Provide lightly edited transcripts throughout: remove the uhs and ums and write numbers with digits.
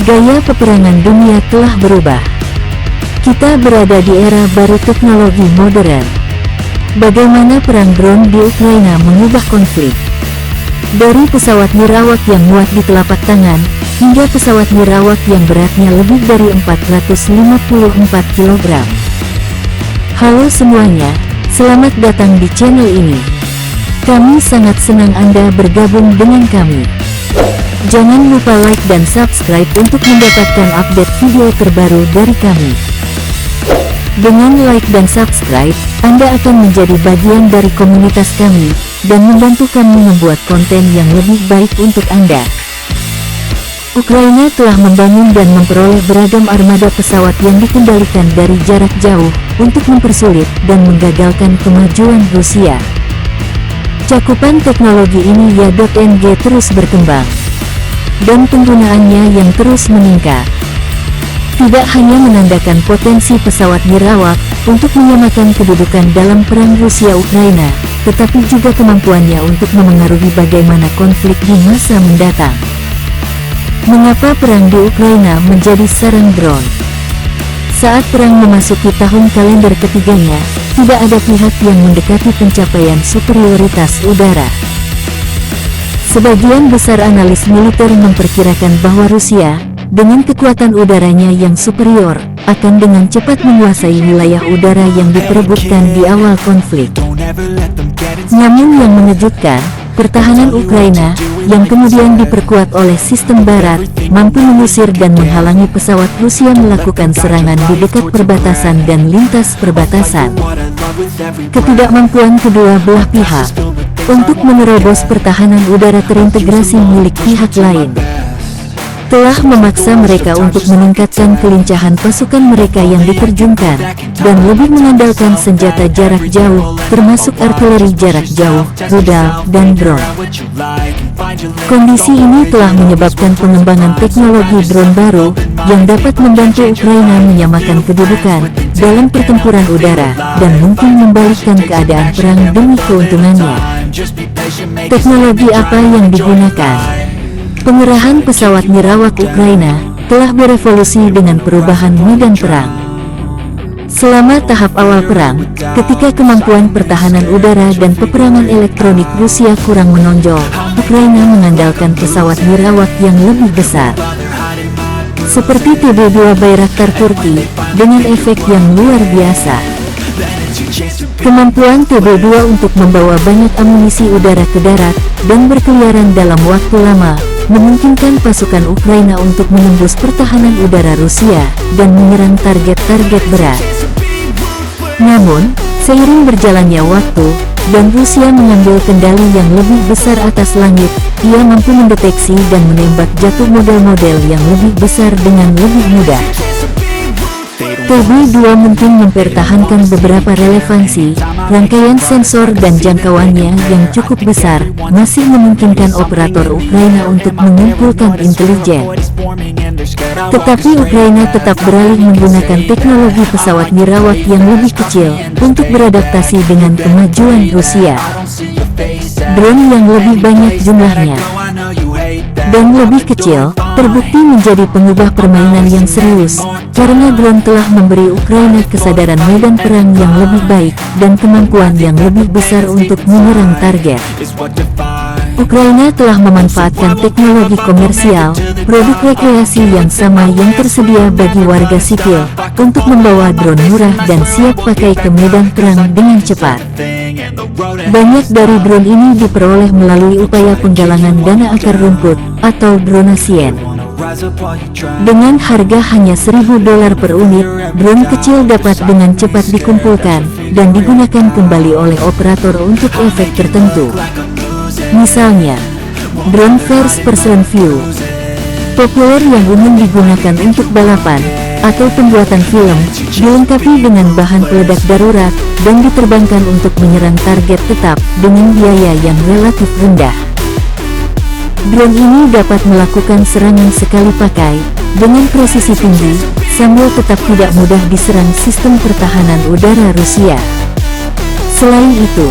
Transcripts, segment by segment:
Gaya peperangan dunia telah berubah. Kita berada di era baru teknologi modern. Bagaimana perang drone di Ukraina mengubah konflik? Dari pesawat nirawak yang muat di telapak tangan, hingga pesawat nirawak yang beratnya lebih dari 454 kg. Halo semuanya, selamat datang di channel ini. Kami sangat senang Anda bergabung dengan kami. Jangan lupa like dan subscribe untuk mendapatkan update video terbaru dari kami. Dengan like dan subscribe, Anda akan menjadi bagian dari komunitas kami, dan membantu kami membuat konten yang lebih baik untuk Anda. Ukraina telah membangun dan memperoleh beragam armada pesawat yang dikendalikan dari jarak jauh, untuk mempersulit dan menggagalkan kemajuan Rusia. Cakupan teknologi ini YaDoT-NG terus berkembang, dan penggunaannya yang terus meningkat. Tidak hanya menandakan potensi pesawat nirawak untuk menyamakan kedudukan dalam perang Rusia-Ukraina, tetapi juga kemampuannya untuk memengaruhi bagaimana konflik di masa mendatang. Mengapa perang di Ukraina menjadi sarang drone? Saat perang memasuki tahun kalender ketiganya, tidak ada pihak yang mendekati pencapaian superioritas udara. Sebagian besar analis militer memperkirakan bahwa Rusia, dengan kekuatan udaranya yang superior, akan dengan cepat menguasai wilayah udara yang diperebutkan di awal konflik. Namun yang mengejutkan, pertahanan Ukraina, yang kemudian diperkuat oleh sistem barat, mampu mengusir dan menghalangi pesawat Rusia melakukan serangan di dekat perbatasan dan lintas perbatasan. Ketidakmampuan kedua belah pihak untuk menerobos pertahanan udara terintegrasi milik pihak lain telah memaksa mereka untuk meningkatkan kelincahan pasukan mereka yang diterjunkan, dan lebih mengandalkan senjata jarak jauh, termasuk artileri jarak jauh, rudal, dan drone. Kondisi ini telah menyebabkan pengembangan teknologi drone baru, yang dapat membantu Ukraina menyamakan kedudukan dalam pertempuran udara, dan mungkin membalikkan keadaan perang demi keuntungannya. Teknologi apa yang digunakan? Pengerahan pesawat nirawak Ukraina telah berevolusi dengan perubahan medan perang. Selama tahap awal perang, ketika kemampuan pertahanan udara dan peperangan elektronik Rusia kurang menonjol, Ukraina mengandalkan pesawat nirawak yang lebih besar, seperti TB2 Bayraktar Turki, dengan efek yang luar biasa. Kemampuan TB2 untuk membawa banyak amunisi udara ke darat dan berkeliaran dalam waktu lama memungkinkan pasukan Ukraina untuk menembus pertahanan udara Rusia dan menyerang target-target berat. Namun, seiring berjalannya waktu, dan Rusia mengambil kendali yang lebih besar atas langit, ia mampu mendeteksi dan menembak jatuh model-model yang lebih besar dengan lebih mudah. TB2 mungkin mempertahankan beberapa relevansi, rangkaian sensor dan jangkauannya yang cukup besar, masih memungkinkan operator Ukraina untuk mengumpulkan intelijen. Tetapi Ukraina tetap beralih menggunakan teknologi pesawat nirawak yang lebih kecil, untuk beradaptasi dengan kemajuan Rusia. Drone yang lebih banyak jumlahnya dan lebih kecil, terbukti menjadi pengubah permainan yang serius, karena drone telah memberi Ukraina kesadaran medan perang yang lebih baik, dan kemampuan yang lebih besar untuk menyerang target. Ukraina telah memanfaatkan teknologi komersial, produk rekreasi yang sama yang tersedia bagi warga sipil, untuk membawa drone murah dan siap pakai ke medan perang dengan cepat. Banyak dari drone ini diperoleh melalui upaya penggalangan dana akar rumput, atau dronasien. Dengan harga hanya $1.000 per unit, drone kecil dapat dengan cepat dikumpulkan, dan digunakan kembali oleh operator untuk efek tertentu. Misalnya, drone first person view, populer yang umum digunakan untuk balapan, atau pembuatan film, dilengkapi dengan bahan peledak darurat, dan diterbangkan untuk menyerang target tetap, dengan biaya yang relatif rendah. Drone ini dapat melakukan serangan sekali pakai, dengan presisi tinggi, sambil tetap tidak mudah diserang sistem pertahanan udara Rusia. Selain itu,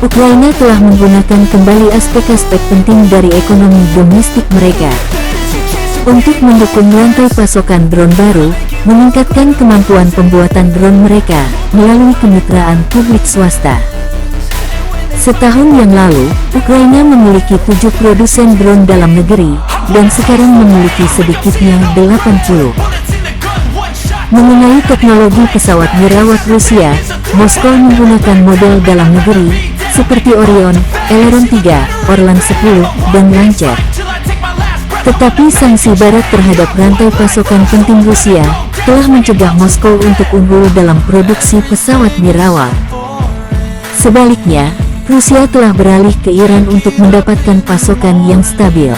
Ukraina telah menggunakan kembali aspek-aspek penting dari ekonomi domestik mereka. Untuk mendukung rantai pasokan drone baru, meningkatkan kemampuan pembuatan drone mereka melalui kemitraan publik swasta. Setahun yang lalu, Ukraina memiliki 7 produsen drone dalam negeri, dan sekarang memiliki sedikitnya 80. Mengenai teknologi pesawat nirawak Rusia, Moskow menggunakan model dalam negeri, seperti Orion, Eleron 3, Orlan 10, dan Lancet. Tetapi sanksi Barat terhadap rantai pasokan penting Rusia, telah mencegah Moskow untuk unggul dalam produksi pesawat nirawak. Sebaliknya, Rusia telah beralih ke Iran untuk mendapatkan pasokan yang stabil.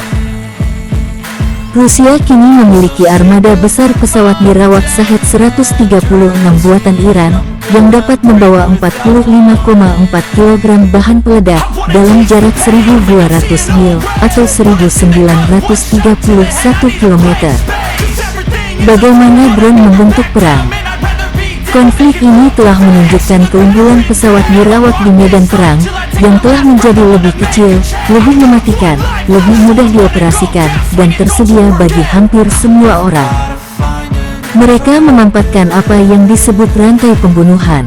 Rusia kini memiliki armada besar pesawat nirawak Shahed 136 buatan Iran, yang dapat membawa 45,4 kg bahan peledak dalam jarak 1.200 mil atau 1.931 km. Bagaimana drone membentuk perang? Konflik ini telah menunjukkan keunggulan pesawat nirawak di medan perang, yang telah menjadi lebih kecil, lebih mematikan, lebih mudah dioperasikan, dan tersedia bagi hampir semua orang. Mereka memanfaatkan apa yang disebut rantai pembunuhan.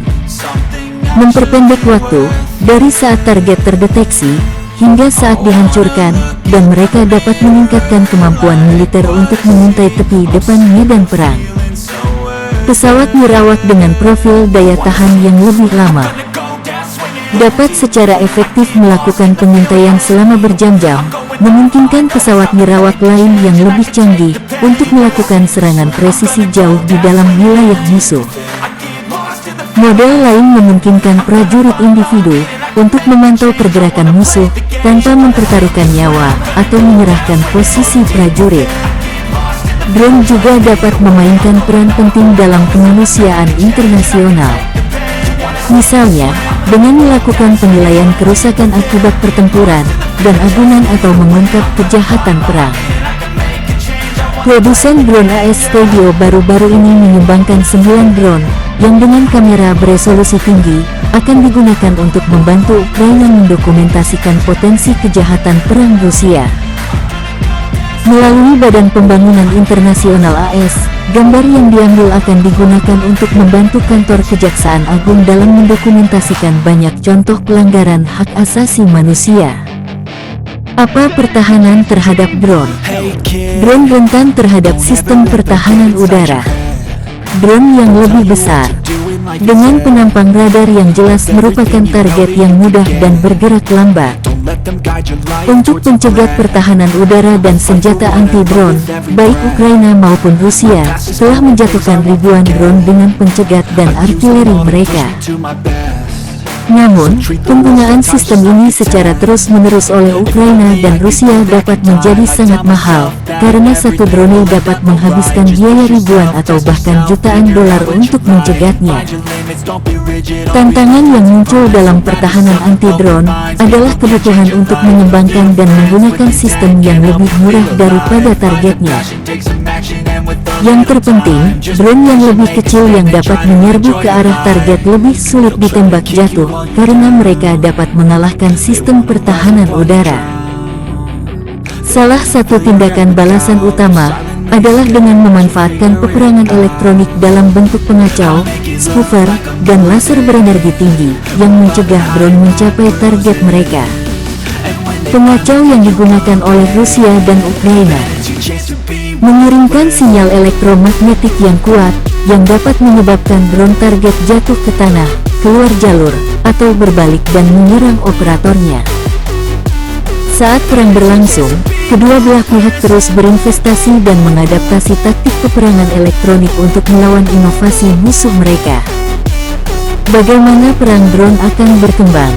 Memperpendek waktu, dari saat target terdeteksi, hingga saat dihancurkan, dan mereka dapat meningkatkan kemampuan militer untuk mengintai tepi depan medan perang. Pesawat nirawak dengan profil daya tahan yang lebih lama dapat secara efektif melakukan pengintaian selama berjam-jam, memungkinkan pesawat nirawak lain yang lebih canggih untuk melakukan serangan presisi jauh di dalam wilayah musuh. Model lain memungkinkan prajurit individu untuk memantau pergerakan musuh tanpa mempertaruhkan nyawa atau menyerahkan posisi prajurit. Drone juga dapat memainkan peran penting dalam kemanusiaan internasional. Misalnya, dengan melakukan penilaian kerusakan akibat pertempuran, dan agunan atau mengungkap kejahatan perang. Produsen drone AS Studio baru-baru ini menyumbangkan 9 drone, yang dengan kamera beresolusi tinggi, akan digunakan untuk membantu Ukraina mendokumentasikan potensi kejahatan perang Rusia. Melalui Badan Pembangunan Internasional AS, gambar yang diambil akan digunakan untuk membantu kantor Kejaksaan Agung dalam mendokumentasikan banyak contoh pelanggaran hak asasi manusia. Apa pertahanan terhadap drone? Drone rentan terhadap sistem pertahanan udara. Drone yang lebih besar, dengan penampang radar yang jelas merupakan target yang mudah dan bergerak lambat. Untuk pencegat pertahanan udara dan senjata anti-drone, baik Ukraina maupun Rusia, telah menjatuhkan ribuan drone dengan pencegat dan artileri mereka. Namun, penggunaan sistem ini secara terus-menerus oleh Ukraina dan Rusia dapat menjadi sangat mahal, karena satu drone dapat menghabiskan biaya ribuan atau bahkan jutaan dolar untuk mencegatnya. Tantangan yang muncul dalam pertahanan anti-drone adalah kebutuhan untuk mengembangkan dan menggunakan sistem yang lebih murah daripada targetnya. Yang terpenting, drone yang lebih kecil yang dapat menyerbu ke arah target lebih sulit ditembak jatuh, karena mereka dapat mengalahkan sistem pertahanan udara. Salah satu tindakan balasan utama adalah dengan memanfaatkan peperangan elektronik dalam bentuk pengacau, spoofer, dan laser berenergi tinggi yang mencegah drone mencapai target mereka. Pengacau yang digunakan oleh Rusia dan Ukraina mengirimkan sinyal elektromagnetik yang kuat yang dapat menyebabkan drone target jatuh ke tanah, keluar jalur, atau berbalik dan menyerang operatornya. Saat perang berlangsung, kedua belah pihak terus berinvestasi dan mengadaptasi taktik peperangan elektronik untuk melawan inovasi musuh mereka. Bagaimana perang drone akan berkembang?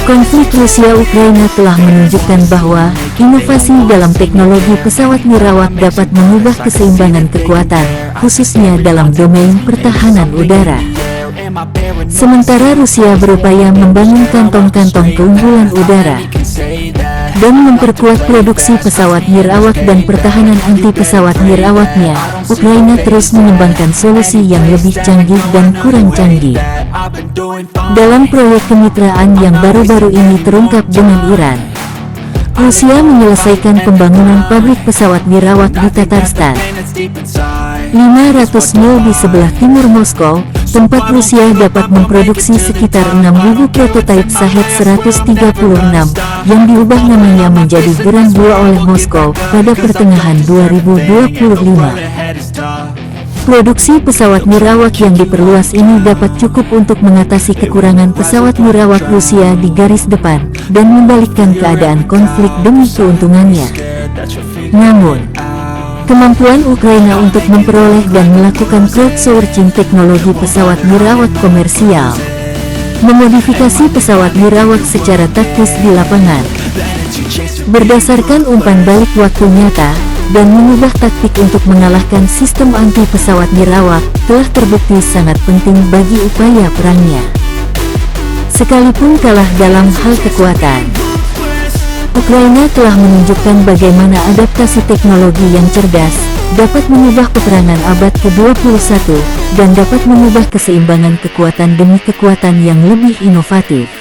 Konflik Rusia-Ukraina telah menunjukkan bahwa inovasi dalam teknologi pesawat nirawak dapat mengubah keseimbangan kekuatan, khususnya dalam domain pertahanan udara. Sementara Rusia berupaya membangun kantong-kantong keunggulan udara dan memperkuat produksi pesawat nirawak dan pertahanan anti-pesawat nirawaknya, Ukraina terus mengembangkan solusi yang lebih canggih dan kurang canggih. Dalam proyek kemitraan yang baru-baru ini terungkap dengan Iran, Rusia menyelesaikan pembangunan pabrik pesawat dirawat di Tatarstan. 500 mil di sebelah timur Moskow, tempat Rusia dapat memproduksi sekitar 6.000 prototipe Shahed-136, yang diubah namanya menjadi Grand 2 oleh Moskow pada pertengahan 2025. Produksi pesawat nirawak yang diperluas ini dapat cukup untuk mengatasi kekurangan pesawat nirawak Rusia di garis depan, dan membalikkan keadaan konflik demi keuntungannya. Namun, kemampuan Ukraina untuk memperoleh dan melakukan crowdsourcing teknologi pesawat nirawak komersial, memodifikasi pesawat nirawak secara taktis di lapangan, berdasarkan umpan balik waktu nyata, dan mengubah taktik untuk mengalahkan sistem anti pesawat nirawak, telah terbukti sangat penting bagi upaya perangnya. Sekalipun kalah dalam hal kekuatan, Ukraina telah menunjukkan bagaimana adaptasi teknologi yang cerdas dapat mengubah peperangan abad ke-21 dan dapat mengubah keseimbangan kekuatan demi kekuatan yang lebih inovatif.